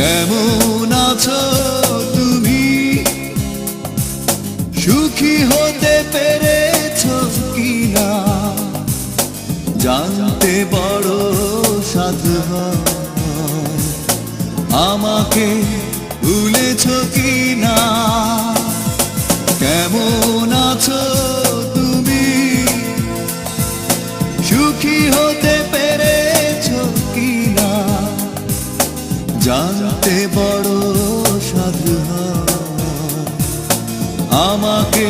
কেমন আছো তুমি? সুখী হতে পেরেছো কিনা জানতে বড় সাধু হয়। আমাকে ভুলেছো কিনা? কেমন আছো তুমি? সুখী হতে পেরেছো কিনা জানতে বড় সাধু হয়। আমাকে